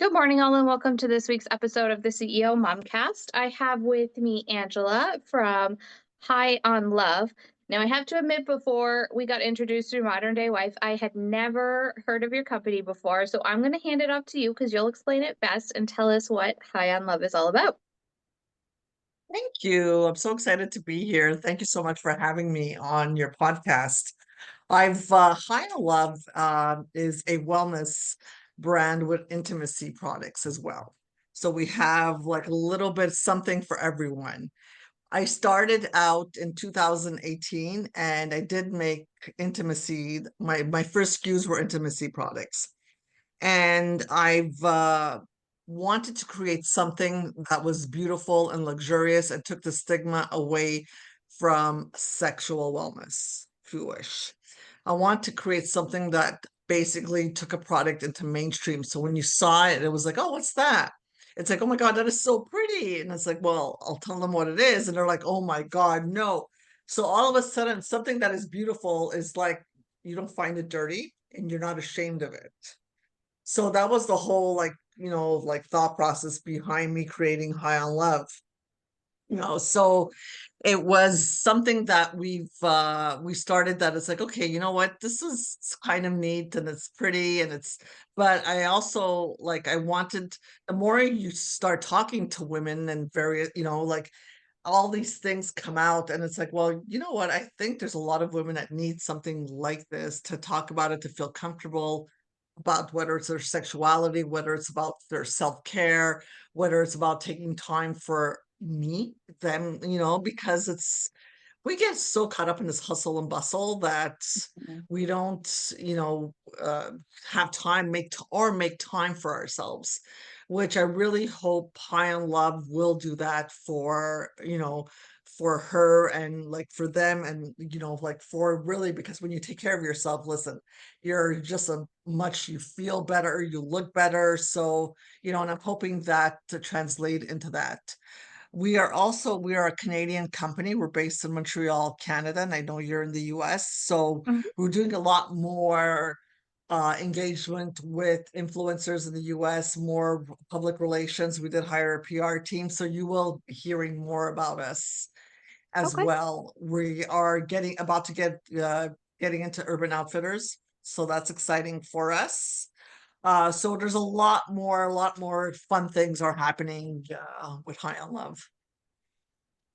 Good morning, all, and welcome to this week's episode of the CEO Momcast. I have with me Angela from High on Love. Now, I have to admit, before we got introduced through Modern Day Wife, I had never heard of your company before. So I'm going to hand it off to you because you'll explain it best and tell us what High on Love is all about. Thank you. I'm so excited to be here. Thank you so much for having me on your podcast. I've HighOnLove is a wellness brand with intimacy products as well. So we have like a little bit something for everyone. I started out in 2018 and I did make intimacy. My first SKUs were intimacy products. And I've wanted to create something that was beautiful and luxurious and took the stigma away from sexual wellness, if you wish. I want to create something that basically took a product into mainstream. So when you saw it, it was like, oh, what's that? It's like, oh my God, that is so pretty. And it's like, well, I'll tell them what it is. And they're like, oh my God, no. So all of a sudden, something that is beautiful is like, you don't find it dirty and you're not ashamed of it. So that was the whole like thought process behind me creating High on Love. So it was something that we started that it's like, okay, you know what, this is kind of neat and it's pretty and it's, but I also like I wanted, the more you start talking to women and various, like all these things come out and it's like, well, you know what, I think there's a lot of women that need something like this to talk about it, to feel comfortable about whether it's their sexuality, whether it's about their self-care, whether it's about taking time for me, them, because we get so caught up in this hustle and bustle that Mhm. we don't, have time make time for ourselves, which I really hope High on Love will do that for, for her and like for them and like for really, because when you take care of yourself, listen, you're just a much, you feel better, you look better. So, and I'm hoping that to translate into that. We are a Canadian company. We're based in Montreal, Canada, and I know you're in the US. So Mhm. we're doing a lot more engagement with influencers in the US, more public relations. We did hire a PR team, so you will be hearing more about us as Okay. well. We are getting into Urban Outfitters, so that's exciting for us. So there's a lot more fun things are happening with High on Love.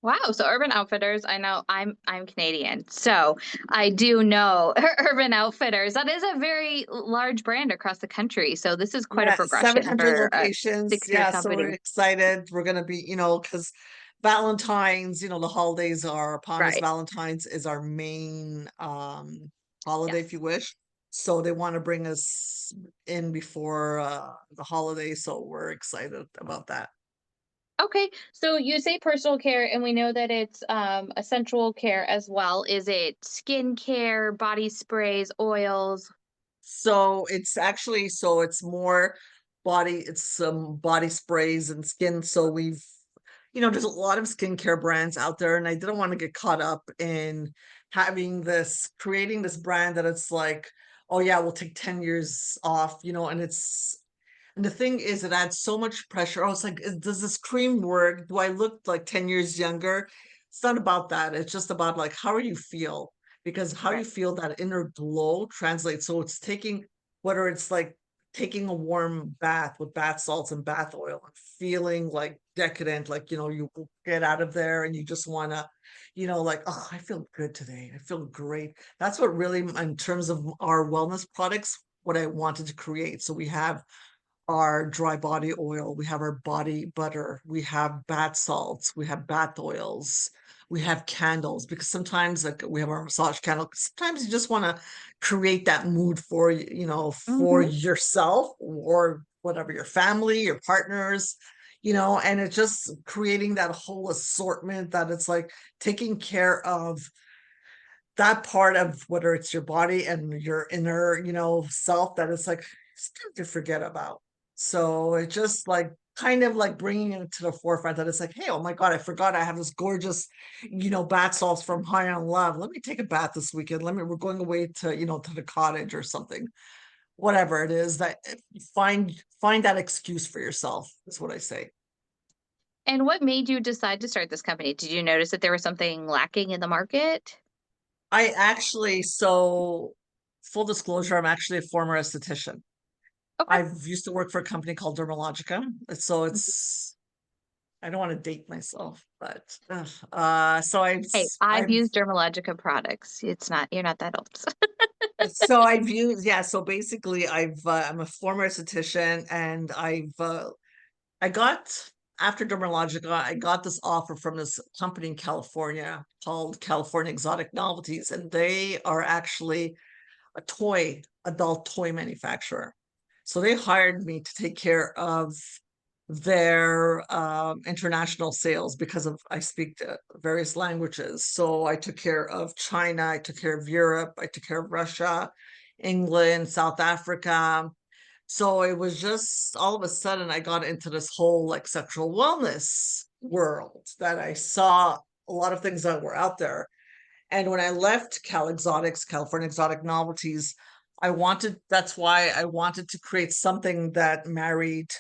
Wow. So Urban Outfitters, I know I'm Canadian. So I do know Urban Outfitters. That is a very large brand across the country. So this is quite a Yeah, progression 700 for a locations. six-year Yeah, so we're company. excited. We're gonna be, because Valentine's, the holidays are upon us. Right. Valentine's is our main holiday, if Yes. you wish. So they want to bring us in before the holiday, so we're excited about that. Okay. So you say personal care, and we know that it's essential care as well. Is it skin care, body sprays, oils? So it's more it's some body sprays and skin. So there's a lot of skincare brands out there, and I didn't want to get caught up in creating this brand that it's like, oh yeah, we'll take 10 years off, and the thing is, it adds so much pressure. I was like, does this cream work? Do I look like 10 years younger? It's not about that. It's just about like, how do you feel? Because how you Right. feel, that inner glow translates. So it's whether it's like taking a warm bath with bath salts and bath oil and feeling like decadent, like, you get out of there and you just want to, like, oh, I feel good today. I feel great. That's what really, in terms of our wellness products, what I wanted to create. So we have our dry body oil, we have our body butter, we have bath salts, we have bath oils, we have candles, because sometimes like we have our massage candle. Sometimes you just want to create that mood for for Mm-hmm. yourself or whatever, your family, your partners, and it's just creating that whole assortment that it's like taking care of that part of whether it's your body and your inner, self that it's like it's time to forget about. So it's just like kind of like bringing it to the forefront that it's like, hey, oh my God, I forgot I have this gorgeous, bath salts from High on Love. Let me take a bath this weekend. We're going away to, to the cottage or something. whatever it is that find that excuse for yourself is what I say. And what made you decide to start this company? Did you notice that there was something lacking in the market? I actually, so full disclosure, I'm actually a former esthetician. Okay. I've used to work for a company called Dermalogica. So Mhm. it's I don't want to date myself, but so Hey, I've I've used Dermalogica products. It's not, you're not that old. so I've used, yeah, so basically I'm a former esthetician, and I got, after Dermalogica, I got this offer from this company in California called California Exotic Novelties, and they are actually a adult toy manufacturer. So they hired me to take care of their international sales because of I speak various languages. So I took care of China, I took care of Europe, I took care of Russia, England, South Africa. So it was just all of a sudden I got into this whole like sexual wellness world that I saw a lot of things that were out there. And when I left Cal Exotics, California Exotic Novelties, that's why I wanted to create something that married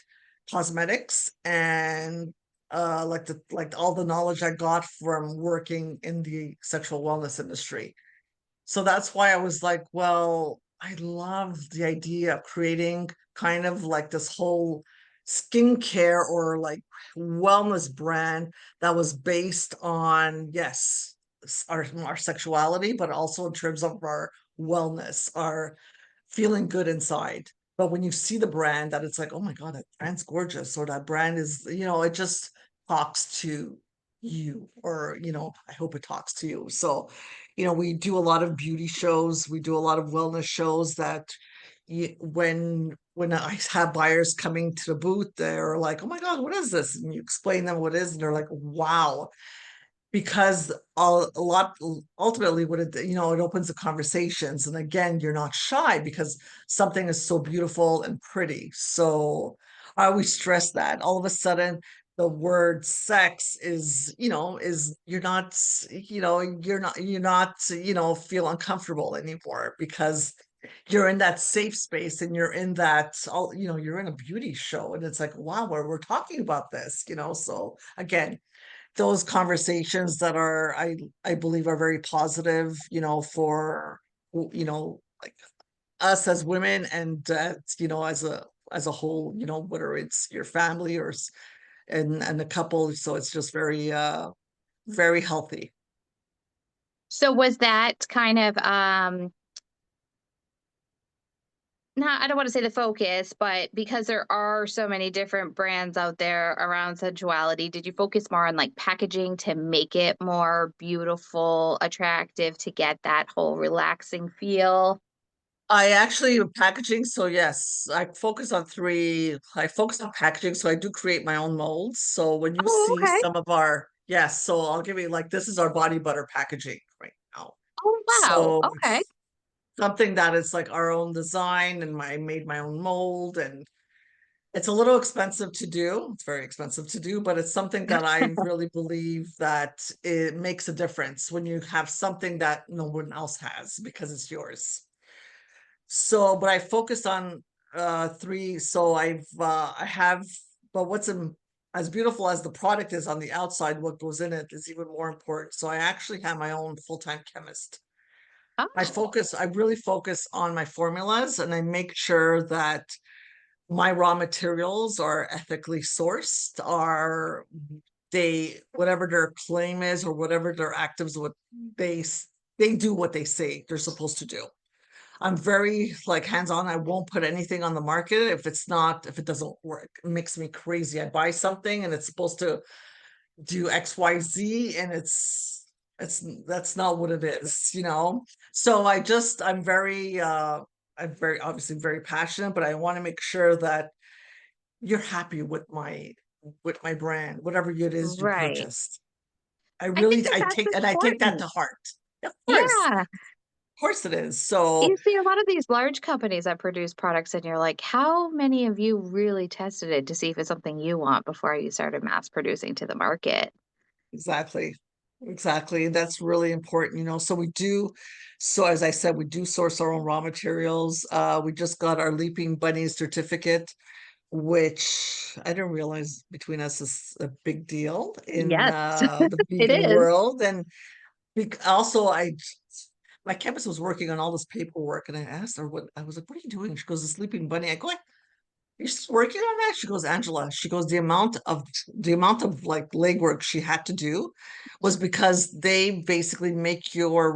cosmetics and like all the knowledge I got from working in the sexual wellness industry. So that's why I was like, well, I love the idea of creating kind of like this whole skincare or like wellness brand that was based on, yes, our sexuality, but also in terms of our wellness, our feeling good inside. But when you see the brand, that it's like, oh my God, that brand's gorgeous, or that brand is, it just talks to you, or, I hope it talks to you. So, we do a lot of beauty shows, we do a lot of wellness shows that when I have buyers coming to the booth, they're like, oh my God, what is this? And you explain them what it is, and they're like, wow, because a lot ultimately what it it opens the conversations, and again you're not shy because something is so beautiful and pretty. So I always stress that all of a sudden the word sex is you're not feel uncomfortable anymore, because you're in that safe space, and you're in that all you're in a beauty show, and it's like, wow, we're talking about this, so again, those conversations that are I believe are very positive, for like us as women, and as a whole, whether it's your family or and the couple. So it's just very healthy. So was that kind of not, I don't want to say the focus, but because there are so many different brands out there around sensuality, did you focus more on like packaging to make it more beautiful, attractive, to get that whole relaxing feel? I actually packaging, so yes, I focus on packaging, so I do create my own molds. So when you Oh, see okay. some of our, yes, so I'll give you, like, this is our body butter packaging right now. Oh, wow. So Okay. it's something that is like our own design, and I made my own mold, and it's a little expensive to do. It's very expensive to do, but it's something that I really believe that it makes a difference when you have something that no one else has because it's yours. So, but I focused on three. So I have, but as beautiful as the product is on the outside, what goes in it is even more important. So I actually have my own full-time chemist. Oh, I really focus on my formulas, and I make sure that my raw materials are ethically sourced, are whatever their claim is, or whatever their actives, what they they do what they say they're supposed to do. I'm very like hands-on. I won't put anything on the market if it doesn't work. It makes me crazy. I buy something and it's supposed to do XYZ, and it's that's not what it is. So I'm very obviously very passionate, but I want to make sure that you're happy with my brand, whatever it is you right. purchased. I think that that's I take that important. to heart. Yeah. Of course it is. So You see a lot of these large companies that produce products, and you're like, how many of you really tested it to see if it's something you want before you started mass producing to the market? exactly. Exactly. That's really important, so so as I said, we do source our own raw materials. We just got our Leaping Bunny certificate, which I didn't realize between us is a big deal in Yes, the it vegan is. world. And also, my chemist was working on all this paperwork, and I asked her what I was like, "What are you doing?" She goes, "The Sleeping Bunny." I go, "You're just working on that?" She goes, "Angela," she goes, the amount of like legwork she had to do was because they basically make your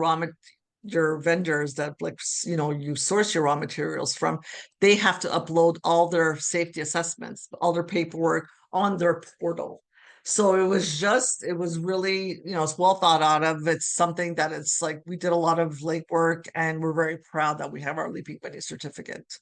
vendors that you source your raw materials from, they have to upload all their safety assessments, all their paperwork on their portal. So it was really, it's well thought out of. It's something that it's like we did a lot of legwork, and we're very proud that we have our Leaping Bunny certificate.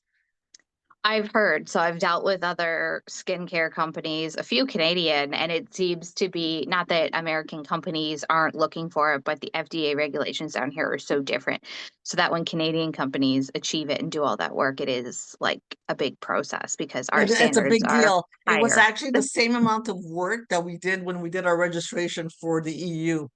I've heard. So I've dealt with other skincare companies, a few Canadian, and it seems to be not that American companies aren't looking for it, but the FDA regulations down here are so different. So that when Canadian companies achieve it and do all that work, it is like a big process because our It's a standards big are deal. It was higher. actually the same amount of work that we did when we did our registration for the EU.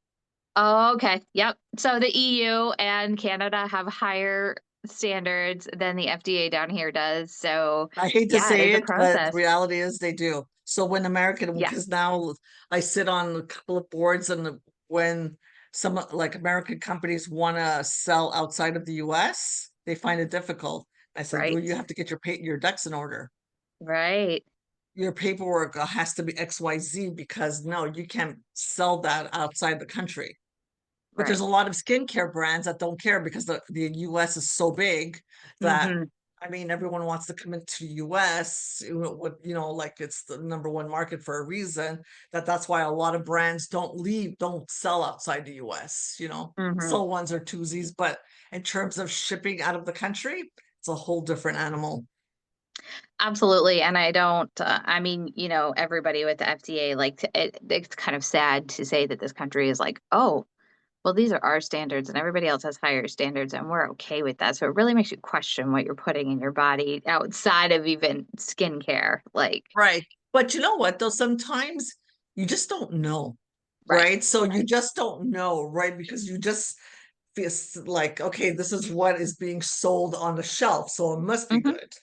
Oh, okay. Yep. So the EU and Canada have higher standards than the FDA down here does. So I hate to yeah, it is say a it, but the process. reality is they do. So when Yeah, because now I sit on a couple of boards, and when some like American companies want to sell outside of the US, they find it difficult. I said, well, you right. have to get your ducks in order. Right. Your paperwork has to be XYZ, because no, you can't sell that outside the country. But there's Right. a lot of skincare brands that don't care, because the US is so big that, Mhm. I mean, everyone wants to come into the US, like it's the number one market for a reason. That's why a lot of brands don't sell outside the US, Mhm. sell ones or twosies, but in terms of shipping out of the country, it's a whole different animal. Absolutely, and I don't, I mean, everybody with the FDA, like, it's kind of sad to say that this country is like, "Oh, well, these are our standards and everybody else has higher standards and we're okay with that." So it really makes you question what you're putting in your body outside of even skincare, like. Right. But you know what, though? Sometimes you just don't know, Right, right? So you right. just don't know, right? Because you just feel like, okay, this is what is being sold on the shelf, so it must be Mhm. good.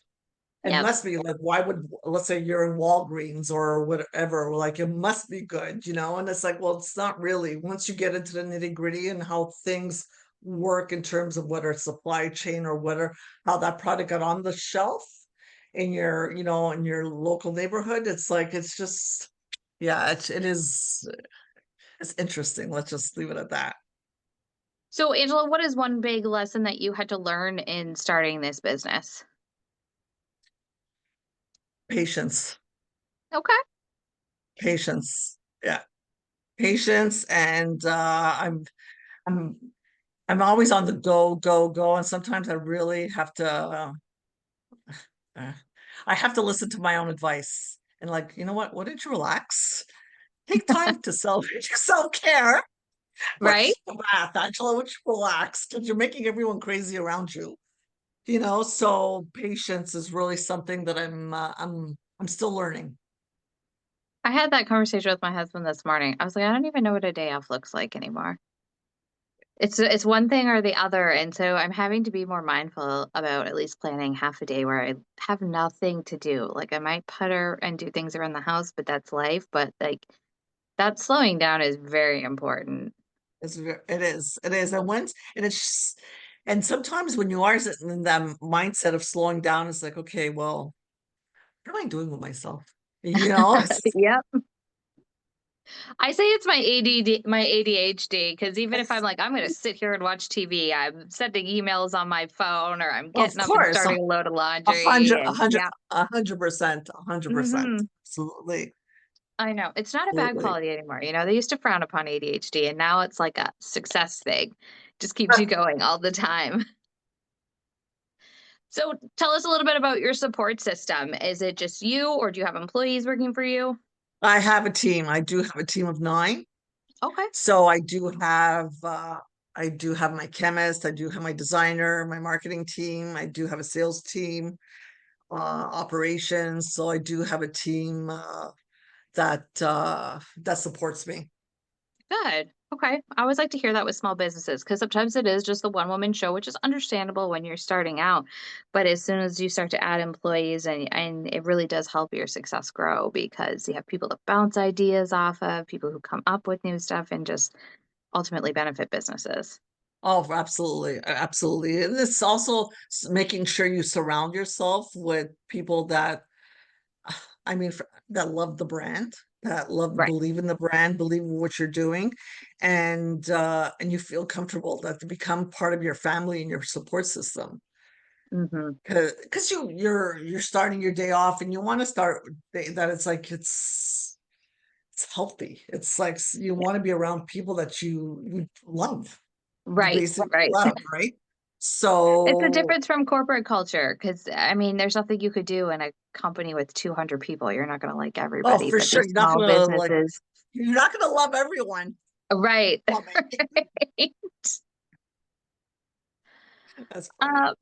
It Yep, must be like, why would, let's say you're in Walgreens or whatever, like it must be good, and it's like, well, it's not really. Once you get into the nitty-gritty and how things work in terms of whether it's supply chain or whether how that product got on the shelf in your local neighborhood, it's like it's just, yeah, it's interesting. Let's just leave it at that. so, Angela, what is one big lesson that you had to learn in starting this business? Patience, Okay. patience, yeah, patience, and I'm I'm always on the go, go, go, and sometimes I really have to. Uh, I have to listen to my own advice and, like, you know what? Why don't you relax? Take time to self care. Right? Let's take a bath. Angela, would you relax? Because you're making everyone crazy around you. So patience is really something that I'm still learning. I had that conversation with my husband this morning. I was like, "I don't even know what a day off looks like anymore." It's one thing or the other, and so I'm having to be more mindful about at least planning half a day where I have nothing to do. Like, I might putter and do things around the house, but that's life, but, like, that slowing down is very important. It is, and sometimes when you are sitting in that mindset of slowing down, it's like, okay, well, what am I doing with myself? It's Yep. I say it's my ADD my ADHD, because even if I'm like, "I'm gonna sit here and watch TV," I'm sending emails on my phone, or I'm of getting up and course, starting a load of a laundry, hundred, a and hundred, yeah. 100%, 100%. Mhm. Absolutely, I know. It's not a bad absolutely. quality anymore. They used to frown upon ADHD, and now it's like a success thing. Just keeps you going all the time. So tell us a little bit about your support system. Is it just you, or do you have employees working for you? I have a team. I do have a team of 9. Okay. So I do have my chemist, I do have my designer, my marketing team, I do have a sales team, operations. So I do have a team that supports me. Good. Okay. I always like to hear that with small businesses because sometimes it is just the one woman show, which is understandable when you're starting out. But as soon as you start to add employees and it really does help your success grow because you have people to bounce ideas off of, people who come up with new stuff and just ultimately benefit businesses. Oh, absolutely, absolutely. And it's also making sure you surround yourself with people that, I mean, that love the brand, that love, Right. believe in the brand, believe in what you're doing, and you feel comfortable that to become part of your family and your support system. Hmm. Because you're starting your day off, and you want to start that it's like it's healthy. It's like you want to be around people that you love, you Right. basically Right. love, right? It's a So, difference from corporate culture because I mean, there's nothing you could do in a company with 200 people. You're not going to like oh, everybody, for but sure, these small businesses, you're not gonna love everyone. right? Love it. Right. That's funny. Uh,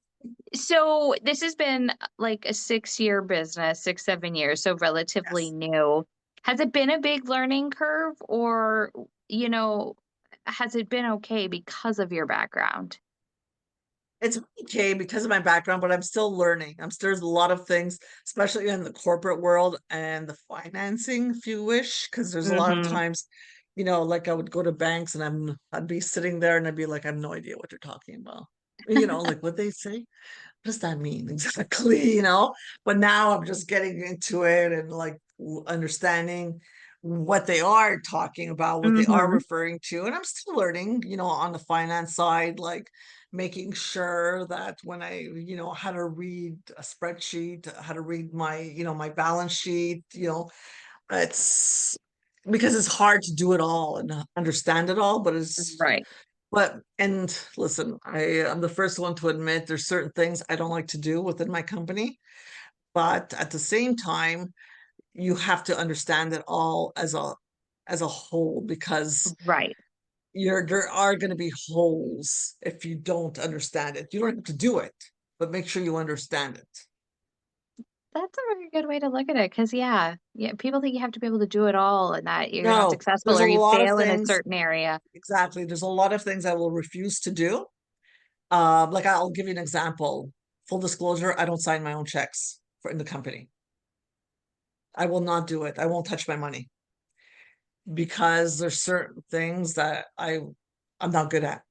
so this has been like a 6-year business, 6, 7 years, so relatively Yes. new. Has it been a big learning curve or, you know, has it been okay because of your background? It's okay because of my background, but I'm still learning. There's a lot of things, especially in the corporate world and the financing, if you wish, because there's a lot of Mhm. times, like I would go to banks and I'd be sitting there and I'd be like, I have no idea what they're talking about. Like what they say. What does that mean exactly? But now I'm just getting into it and like understanding what they are talking about, what they are Mhm. referring to. And I'm still learning, on the finance side, like making sure that when how to read a spreadsheet, how to read my balance sheet, it's because it's hard to do it all and understand it all, but Right. and listen, I'm the first one to admit there's certain things I don't like to do within my company, but at the same time, you have to understand it all as a whole because Right. there are going to be holes if you don't understand it. You don't have to do it, but make sure you understand it. That's a very good way to look at it, because yeah, people think you have to be able to do it all and that you're not No, successful there's or a you lot of fail in a things. certain area. Exactly. There's a lot of things I will refuse to do. Like I'll give you an example. Full disclosure, I don't sign my own checks for in the company. I will not do it. I won't touch my money because there's certain things that I'm not good at.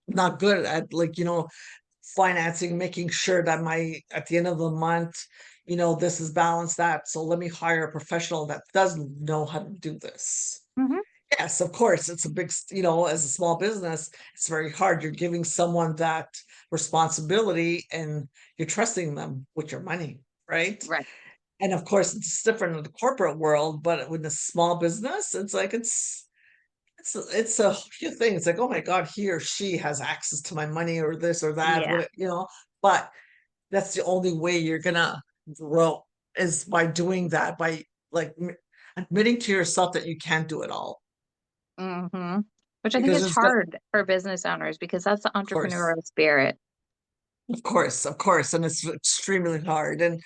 Not good at, like, financing, making sure that my at the end of the month, this is balanced that. So let me hire a professional that does know how to do this. Mhm. Yes, of course, it's a big, as a small business, it's very hard. You're giving someone that responsibility and you're trusting them with your money, right? Right. And of course, it's different in the corporate world, but with a small business, it's like it's a few things like, oh my God, he or she has access to my money or this or that, Yeah. but that's the only way you're gonna grow is by doing that, by like admitting to yourself that you can't do it all. Mhm. Which I think Because is there's got, hard for business owners because that's the of course, entrepreneurial spirit. of course, and it's extremely hard. And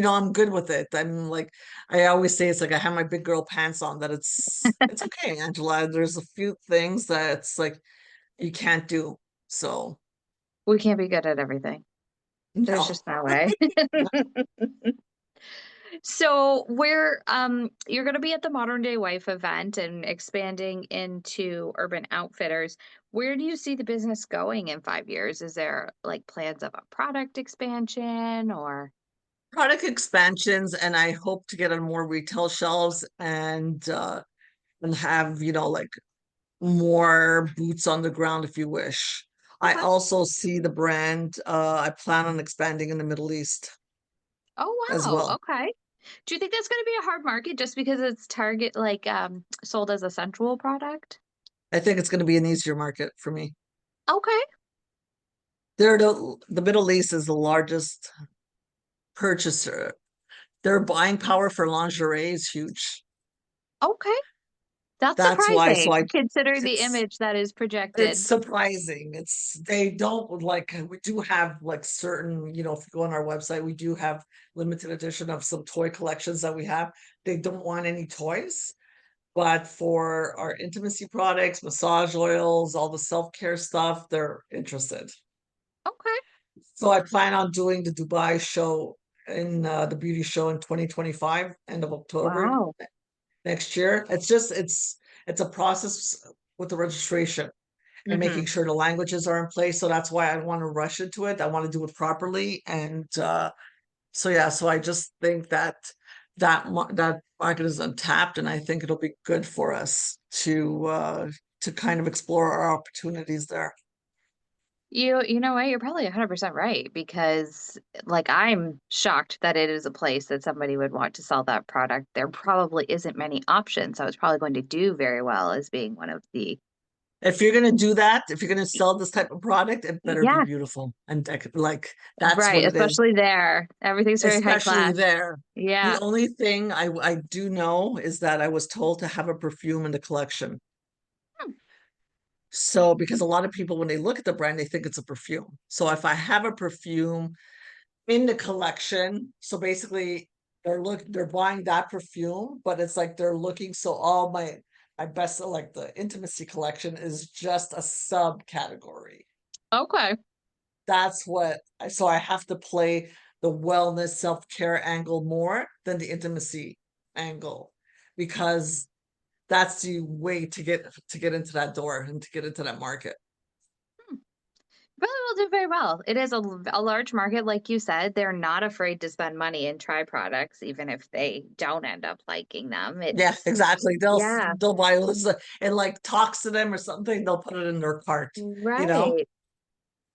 I'm good with it. I'm like, I always say it's like I have my big girl pants on, that it's okay, Angela. There's a few things that it's like you can't do. So We can't be good at everything. There's no. just no way. So you're gonna be at the Modern Day Wife event and expanding into Urban Outfitters. Where do you see the business going in 5 years? Is there like plans of a product expansion or Product expansions, and I hope to get on more retail shelves and have, like more boots on the ground, if you wish. I okay. also see the brand, I plan on expanding in the Middle East Oh as wow, well. okay. Do you think that's gonna be a hard market just because it's target like sold as a sensual product? I think it's going to be an easier market for me. Okay, The Middle East is the largest purchaser. Their buying power for lingerie is huge. okay. That's That's why, so surprising considering the it's image that is it's projected. surprising. They don't like, we do have like certain, if you go on our website, we do have limited edition of some toy collections that we have. They don't want any toys, but for our intimacy products, massage oils, all the self-care stuff, they're interested. Okay. So I plan on doing the Dubai show in the beauty show in 2025, end of October Wow. next year. It's a process with the registration and Mm-hmm. making sure the languages are in place. So that's why I want to rush into it. I want to do it properly. And so yeah, so I just think that that market is untapped, and I think it'll be good for us to kind of explore our opportunities there. You know what? You're probably 100% right because like I'm shocked that it is a place that somebody would want to sell that product. There probably isn't many options, so it's probably going to do very well as being one of the If you're gonna do that, if you're gonna sell this type of product, it better be yeah, beautiful and like that's right, what it is, especially there. Everything's very high especially class. there. The Yeah. only thing I do know is that I was told to have a perfume in the collection. Hmm. So because a lot of people when they look at the brand, they think it's a perfume. So if I have a perfume in the collection, so basically they're buying that perfume, but it's like they're looking, so all my best, like the intimacy collection is just a subcategory. Okay. That's what so I have to play the wellness self-care angle more than the intimacy angle, because that's the way to get into that door and to get into that market. Hmm. Probably will do very well. It is a large market, like you said. They're not afraid to spend money and try products, even if they don't end up liking them. Yeah, It's exactly. yeah, They'll buy this and like talks to them or something, they'll put it in their cart, you know? right.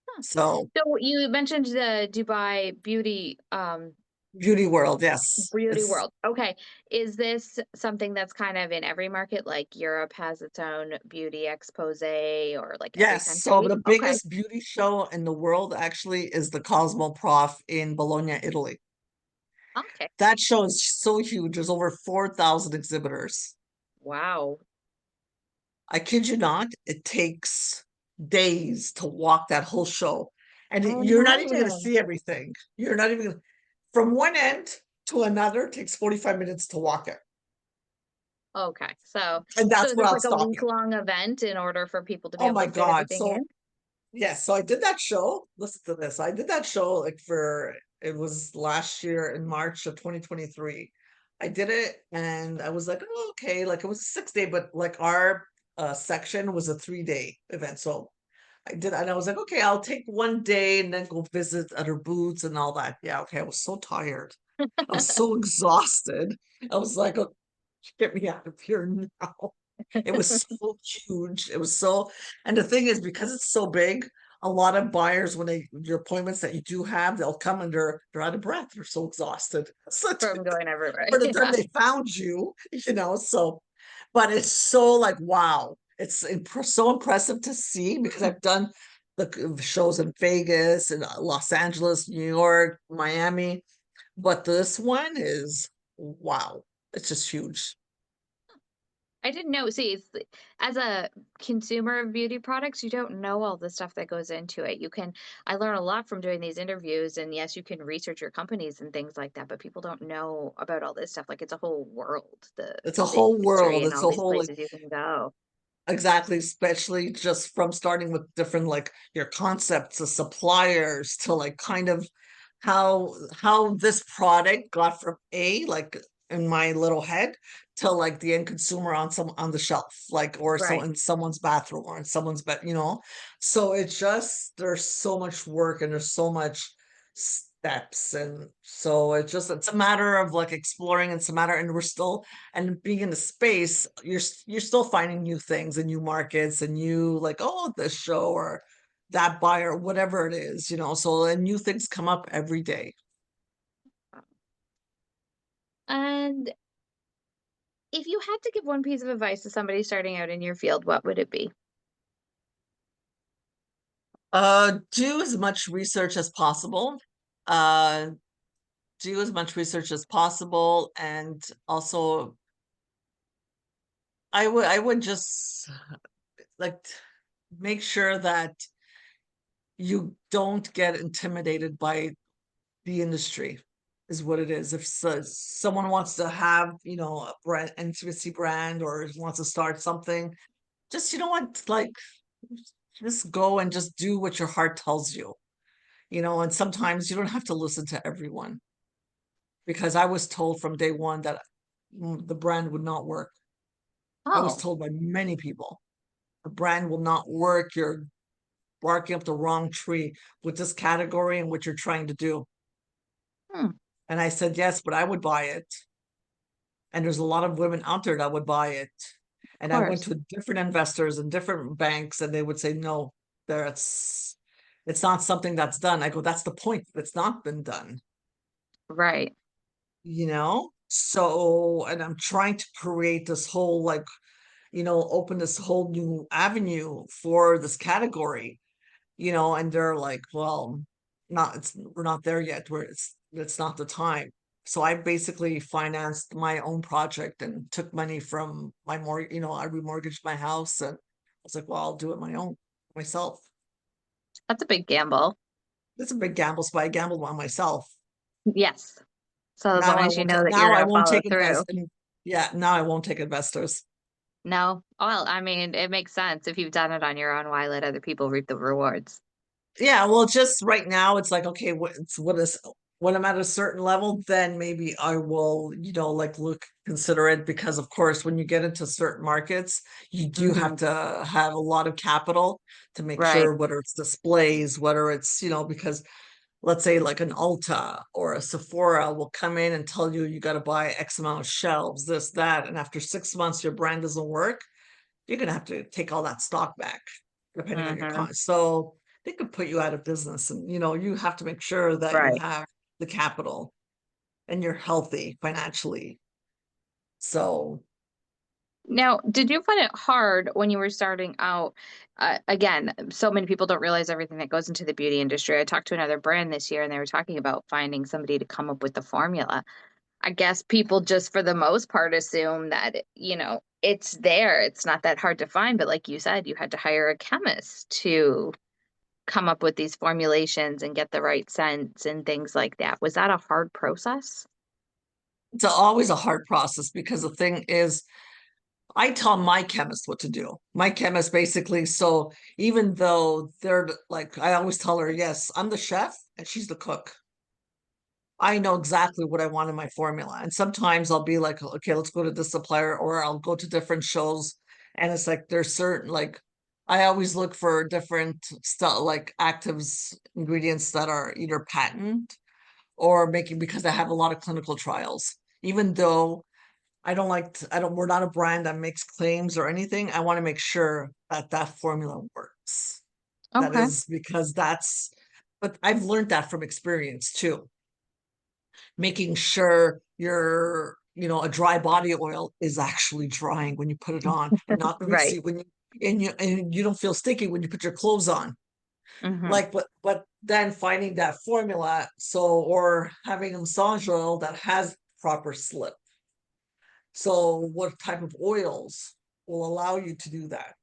Huh. So So you mentioned the Dubai beauty world, yes. beauty It's world. Okay. Is this something that's kind of in every market? Like Europe has its own beauty expose or like every yes. So country? the Okay. biggest beauty show in the world actually is the Cosmo Prof in Bologna, Italy. Okay. That show is so huge. There's over 4,000 exhibitors. Wow. I kid you not, it takes days to walk that whole show. And I you're not even going to imagine. see everything. You're not even from one end to another takes 45 minutes to walk it. Okay. So And so that's is where this I'll like a stop you. week-long event in order for people to be Oh able my to fit God. everything So in? yes, so I did that show. Listen to this. I did that show like for it was last year in March of 2023. I did it and I was like, oh, okay, like it was a 6 day, but like our section was a 3 day event. So I did, and I was like, okay, I'll take one day and then go visit other booths and all that. Yeah, okay. I was so tired. I was so exhausted. I was like, oh, get me out of here now. It was so huge. It was so, and the thing is, because it's so big, a lot of buyers, when they your appointments that you do have, they'll come and they're out of breath. They're so exhausted. So From going everywhere. for the time Yeah. they found you, so, but it's so like, wow, it's so impressive to see because I've done the shows in Vegas and Los Angeles, New York, Miami, but this one is wow, it's just huge. I didn't know. See, as a consumer of beauty products, you don't know all the stuff that goes into it. I learn a lot from doing these interviews, and yes, you can research your companies and things like that, but people don't know about all this stuff. Like it's a whole world, It's a the whole industry world. and It's all a these whole like, places you can go. exactly, especially just from starting with different like your concepts, the suppliers to like kind of how this product got from A, like in my little head, to like the end consumer on some on the shelf, like or so Right. in someone's bathroom or in someone's bed. So it's just there's so much work and there's so much steps, and so it's a matter of like exploring. It's a matter, and we're still, and being in the space, you're still finding new things and new markets and new like, oh, this show or that buyer, whatever it is. So and new things come up every day. And if you had to give one piece of advice to somebody starting out in your field, what would it be? Do as much research as possible. Uh, do as much research as possible, and also I would just like make sure that you don't get intimidated by the industry. is what it is. If someone wants to have, a brand intimacy brand or wants to start something, just you know what, like just go and just do what your heart tells you, and sometimes you don't have to listen to everyone because I was told from day one that the brand would not work. I was Oh, told by many people the brand will not work. You're barking up the wrong tree with this category and what you're trying to do. hmm, And I said, yes, but I would buy it. And there's a lot of women out there that would buy it. of And I went course. to different investors and different banks, and they would say, no, that's it's not something that's done. I go, that's the point. It's not been done, Right. So, and I'm trying to create this whole like, open this whole new avenue for this category, and they're like, well, we're not there yet. It's not the time. So I basically financed my own project and took money from my I remortgaged my house, and I was like, well, I'll do it myself. That's a big gamble. It's a big gamble, so I gambled on myself. Yes. So as long as you know that you're Now I going to won't follow take through. yeah, now I won't take investors. No. Well, I mean, it makes sense. If you've done it on your own, why let other people reap the rewards? Yeah, well, just right now, it's like, okay, when I'm at a certain level, then maybe I will, like consider it because, of course, when you get into certain markets, you do have Hmm. to have a lot of capital to make Right. sure whether it's displays, whether it's, because let's say like an Ulta or a Sephora will come in and tell you got to buy X amount of shelves, this, that, and after 6 months, your brand doesn't work, you're gonna have to take all that stock back, depending on your Hmm. cost. So they could put you out of business, and you have to make sure that you Right. have the capital and you're healthy financially. So Now, did you find it hard when you were starting out? Again, so many people don't realize everything that goes into the beauty industry. I talked to another brand this year and they were talking about finding somebody to come up with the formula. I guess people just for the most part assume that, it's there. It's not that hard to find. But like you said, you had to hire a chemist to come up with these formulations and get the right scents and things like that. Was that a hard process? it's always a hard process because the thing is, I tell my chemist what to do. My chemist basically, so even though they're like, I always tell her, yes, I'm the chef and she's the cook. I know exactly what I want in my formula. And sometimes I'll be like, okay, let's go to this supplier, or I'll go to different shows. And it's like there's certain like I always look for different stuff like actives ingredients that are either patent or making because I have a lot of clinical trials. Even though I don't, we're not a brand that makes claims or anything. I want to make sure that that formula works. That Okay. is because but I've learned that from experience too, making sure a dry body oil is actually drying when you put it on and not Right. greasy and you don't feel sticky when you put your clothes on. Hmm. Like, but then finding that formula, or having a massage oil that has proper slip. So what type of oils will allow you to do that?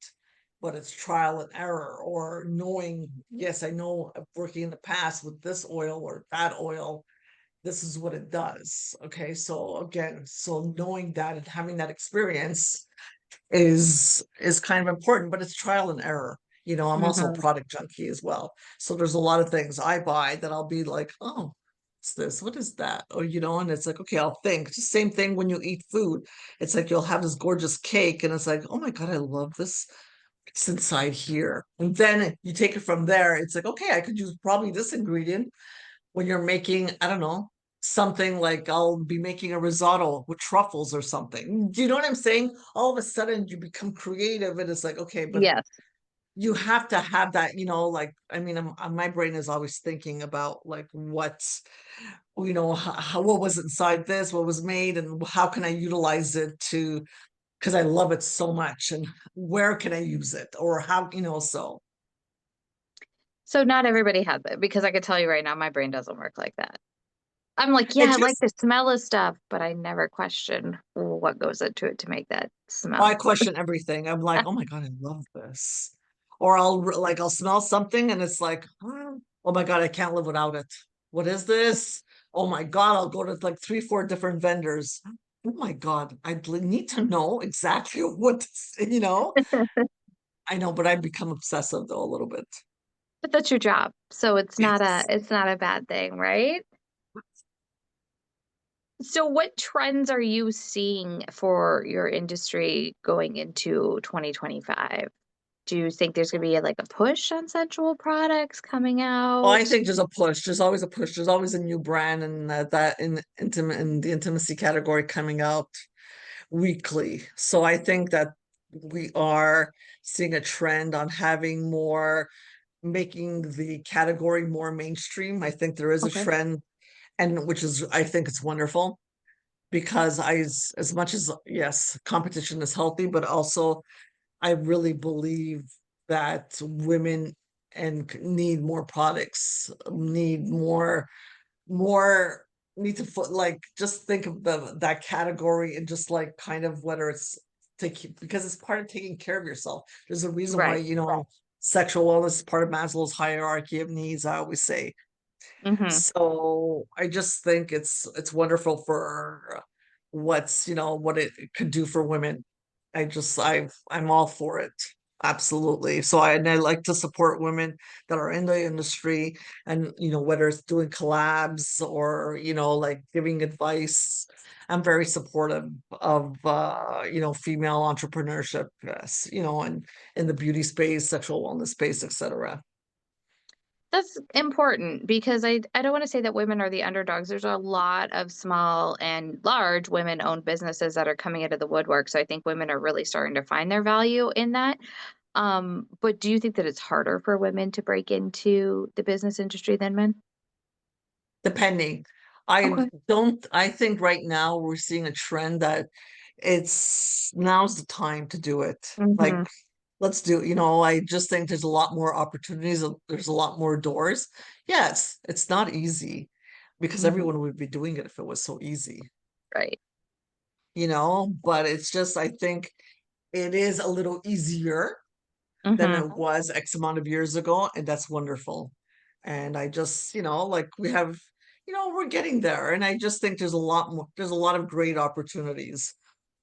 But it's trial and error, or knowing, yes, I know working in the past with this oil or that oil, this is what it does. Okay, so again, so knowing that and having that experience is kind of important, but it's trial and error. I'm also a Hmm. product junkie as well. So there's a lot of things I buy that I'll be like, oh, what's this? What is that? Or and it's like, okay, I'll think. It's the same thing when you eat food. It's like you'll have this gorgeous cake, and it's like, oh my God, I love this. It's inside here. And then you take it from there. It's like, okay, I could use probably this ingredient when you're making, I don't know, something like I'll be making a risotto with truffles or something. Do you know what I'm saying? All of a sudden you become creative and it's like, okay, but Yes. you have to have that, like, I mean, my brain is always thinking about like what's, what was inside this, what was made, and how can I utilize it because I love it so much, and where can I use it, or how, so. So not everybody has it because I could tell you right now, my brain doesn't work like that. I'm like, yeah, It I like just the smell of stuff, but I never question what goes into it to make that I smell. question everything. I'm like, oh my God, I love this. Or I'll smell something and it's like, oh my God, I can't live without it. What is this? Oh my God, I'll go to like 3, 4 different vendors. Oh my God, need to know exactly what, I know, but I've become obsessive though a little bit. But that's your job, so Yes. it's not a bad thing, right? So what trends are you seeing for your industry going into 2025? Do you think there's gonna be, like, a push on sensual products coming Oh, I out? think there's a push. There's always a push. There's always a new brand and that in the intimacy category coming out weekly. So I think that we are seeing a trend on having more, making the category more mainstream. I think there is a Okay. trend, and which is, I think it's wonderful because as much as, yes, competition is healthy, but also I really believe that women need more products, need more need to put, like, just think of that category and just like kind of whether it's because it's part of taking care of yourself. There's a reason why, Right. sexual wellness is part of Maslow's hierarchy of needs, I always say. Mhm. So I just think it's wonderful for what it could do for women. I'm all for it. Absolutely. And I like to support women that are in the industry, and whether it's doing collabs or like giving advice. I'm very supportive of female entrepreneurship, yes, and in the beauty space, sexual wellness space, etc. That's important because I don't wanna say that women are the underdogs. There's a lot of small and large women-owned businesses that are coming out of the woodwork, so I think women are really starting to find their value in that. But do you think that it's harder for women to break into the business industry than men? Depending. Okay. I think right now we're seeing a trend that now's the time to do it. Like, Mhm. let's do, I just think there's a lot more opportunities, there's a lot more doors. Yes, it's not easy because Mhm. everyone would be doing it if it was so easy, Right. but it's just, I think it is a little easier than Mhm. it was X amount of years ago, and that's wonderful. And I just, like we're getting there, and I just think there's a lot of great opportunities.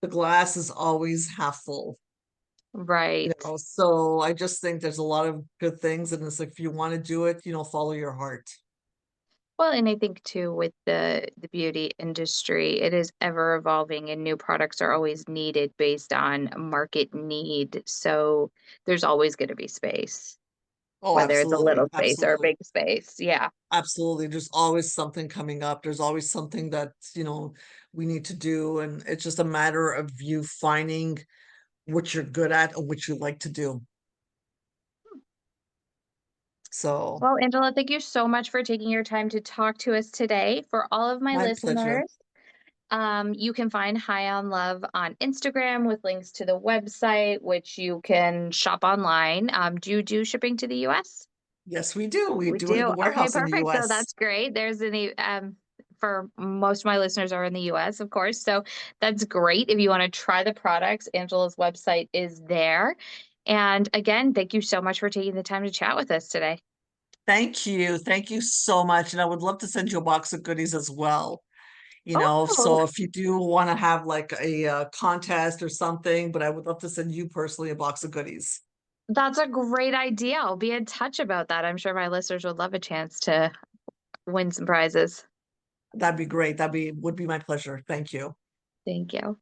The glass is always half full, Right. so I just think there's a lot of good things, and it's like, if you want to do it, follow your heart. Well, and I think too with the beauty industry, it is ever evolving and new products are always needed based on market need. So there's always going to be space, Oh, whether it's a absolutely, little space or a absolutely, big space. Yeah. absolutely. There's always something coming up. There's always something that, we need to do, and it's just a matter of you finding what you're good at and what you like to do. So, Well, Angela, thank you so much for taking your time to talk to us today. For all of my my pleasure. listeners, you can find High on Love on Instagram with links to the website, which you can shop online. Do you do shipping to the US? Yes, we do. We We do it in do. the Okay, warehouse in the perfect. So US. that's great. For most of my listeners are in the US, of course. So that's great. If you want to try the products, Angela's website is there. And again, thank you so much for taking the time to chat with us today. Thank you. Thank you so much. And I would love to send you a box of goodies as well. Oh, So if you do want to have like a contest or something, but I would love to send you personally a box of goodies. that's a great idea. I'll be in touch about that. I'm sure my listeners would love a chance to win some prizes. That'd be great. Would be my pleasure. Thank you. Thank you.